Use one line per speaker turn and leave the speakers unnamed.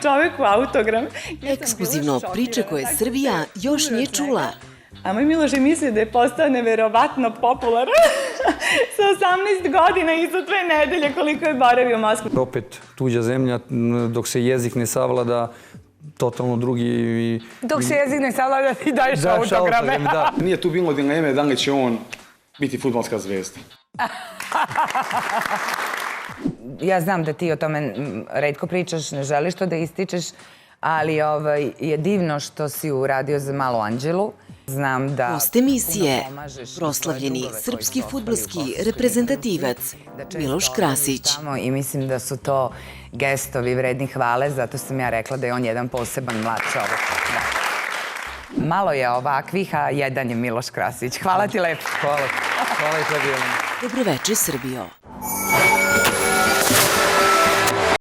čoveku autogram.
Ekskluzivno priče koje Srbija još nije čula.
A moj Miloš je mislio da je postao neverovatno popularan sa 18 godina i sa 2 nedelje koliko je boravio u Moskvi.
Opet tuđa zemlja, dok se jezik ne savlada, totalno drugi...
Dok se jezik ne savlada, ti daješ autograme.
Nije tu bilo dileme da li će on biti fudbalska zvezda.
Ja znam da ti o tome retko pričaš, ne želiš to da ističeš, ali je divno što si uradio za malu Anđelu. Znam da...
Gost emisije, proslavljeni srpski fudbalski reprezentativac Miloš Krasić.
I mislim da su to gestovi vredni hvale, zato sam ja rekla da je on jedan poseban mlad čovjek. Malo je ovakvih, a jedan je Miloš Krasić. Hvala ti lepo.
Hvala i tebi, Jelena.
Dobro veče Srbijo.